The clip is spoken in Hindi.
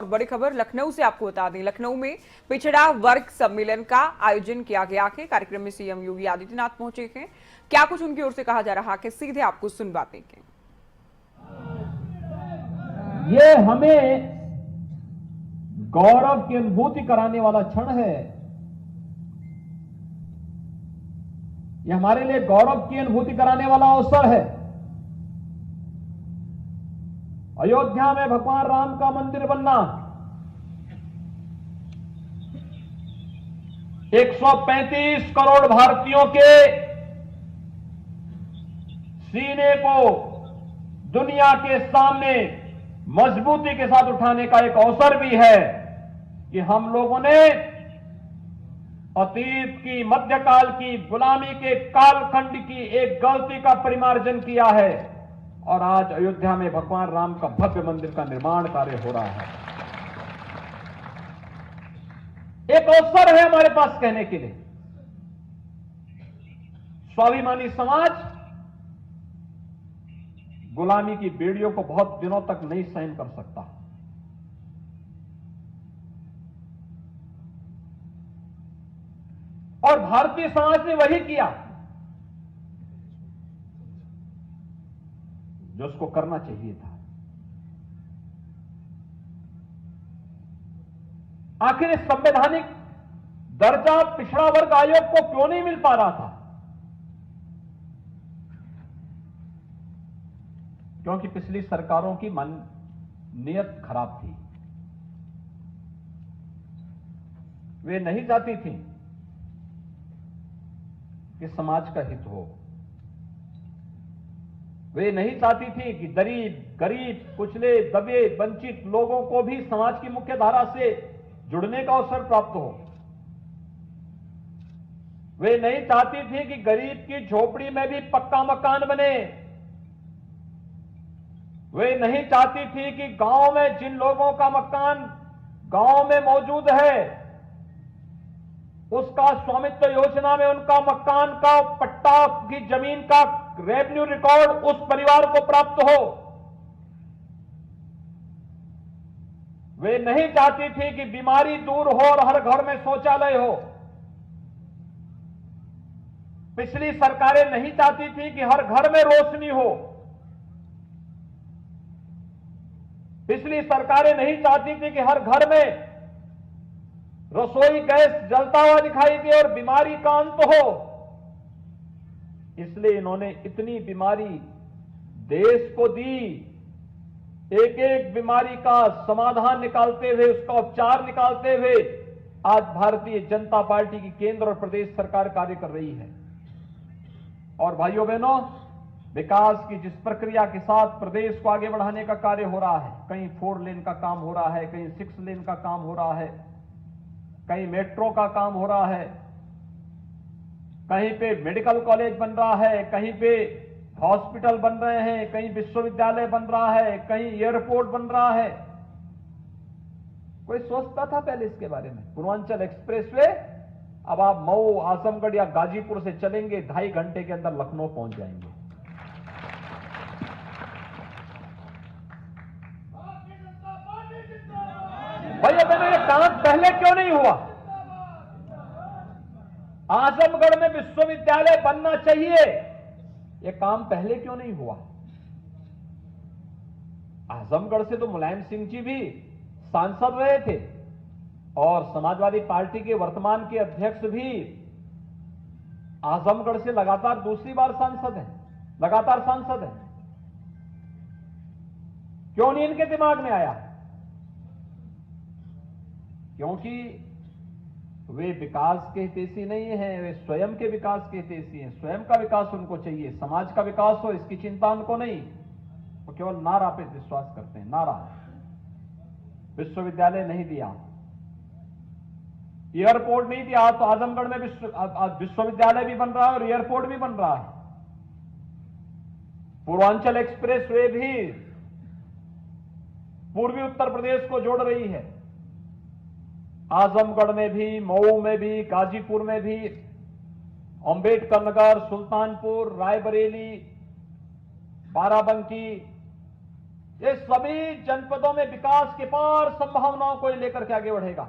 बड़ी खबर लखनऊ से आपको बता दें, लखनऊ में पिछड़ा वर्ग सम्मेलन का आयोजन किया गया है। कार्यक्रम में सीएम योगी आदित्यनाथ पहुंचे हैं। क्या कुछ उनकी ओर से कहा जा रहा है, सीधे आपको सुनवाते हैं। ये हमें गौरव की अनुभूति कराने वाला क्षण है। यह हमारे लिए गौरव की अनुभूति कराने वाला अवसर है। अयोध्या में भगवान राम का मंदिर बनना, 135 करोड़ भारतीयों के सीने को दुनिया के सामने मजबूती के साथ उठाने का एक अवसर भी है कि हम लोगों ने अतीत की, मध्यकाल की, गुलामी के कालखंड की एक गलती का परिमार्जन किया है और आज अयोध्या में भगवान राम का भव्य मंदिर का निर्माण कार्य हो रहा है। एक अवसर है हमारे पास कहने के लिए। स्वाभिमानी समाज गुलामी की बेड़ियों को बहुत दिनों तक नहीं सहन कर सकता। और भारतीय समाज ने वही किया जो उसको करना चाहिए था। आखिर इस संवैधानिक दर्जा पिछड़ा वर्ग आयोग को क्यों नहीं मिल पा रहा था? क्योंकि पिछली सरकारों की नीयत खराब थी। वे नहीं चाहती थी कि समाज का हित हो। वे नहीं चाहती थी कि गरीब, कुचले, दबे, वंचित लोगों को भी समाज की मुख्य धारा से जुड़ने का अवसर प्राप्त हो। वे नहीं चाहती थी कि गरीब की झोपड़ी में भी पक्का मकान बने। वे नहीं चाहती थी कि गांव में जिन लोगों का मकान गांव में मौजूद है, उसका स्वामित्व योजना में उनका मकान का पट्टा की जमीन का रेवेन्यू रिकॉर्ड उस परिवार को प्राप्त हो। वे नहीं चाहती थी कि बीमारी दूर हो और हर घर में शौचालय हो। पिछली सरकारें नहीं चाहती थी कि हर घर में रोशनी हो। पिछली सरकारें नहीं चाहती थी कि हर घर में रसोई गैस जलता हुआ दिखाई दे और बीमारी का अंत हो। इसलिए इन्होंने इतनी बीमारी देश को दी। एक एक बीमारी का समाधान निकालते हुए, उसका उपचार निकालते हुए आज भारतीय जनता पार्टी की केंद्र और प्रदेश सरकार कार्य कर रही है। और भाइयों बहनों, विकास की जिस प्रक्रिया के साथ प्रदेश को आगे बढ़ाने का कार्य हो रहा है, कहीं 4 लेन का काम हो रहा है, कहीं 6 लेन का काम हो रहा है, कहीं मेट्रो का काम हो रहा है, कहीं पे मेडिकल कॉलेज बन रहा है, कहीं पे हॉस्पिटल बन रहे हैं, कहीं विश्वविद्यालय बन रहा है, कहीं एयरपोर्ट बन रहा है। कोई सोचता था पहले इसके बारे में? पूर्वांचल एक्सप्रेसवे, अब आप मऊ, आजमगढ़ या गाजीपुर से चलेंगे, 2.5 घंटे के अंदर लखनऊ पहुंच जाएंगे। भैया बहनों, ये काम पहले क्यों नहीं हुआ? आजमगढ़ में विश्वविद्यालय बनना चाहिए, ये काम पहले क्यों नहीं हुआ? आजमगढ़ से तो मुलायम सिंह जी भी सांसद रहे थे और समाजवादी पार्टी के वर्तमान के अध्यक्ष भी आजमगढ़ से लगातार दूसरी बार सांसद हैं, लगातार सांसद हैं। क्यों नहीं इनके दिमाग में आया? क्योंकि वे विकास के हितैषी नहीं हैं, वे स्वयं के विकास के हितैषी हैं। स्वयं का विकास उनको चाहिए, समाज का विकास हो इसकी चिंता उनको नहीं। वो केवल नारा पे विश्वास करते हैं, नारा। विश्वविद्यालय नहीं दिया, एयरपोर्ट नहीं दिया, तो आजमगढ़ में विश्वविद्यालय भी बन रहा है और एयरपोर्ट भी बन रहा है। पूर्वांचल एक्सप्रेस वे भी पूर्वी उत्तर प्रदेश को जोड़ रही है। आजमगढ़ में भी, मऊ में भी, गाजीपुर में भी, अंबेडकर नगर, सुल्तानपुर, रायबरेली, बाराबंकी, ये सभी जनपदों में विकास के पार संभावनाओं को लेकर के आगे बढ़ेगा।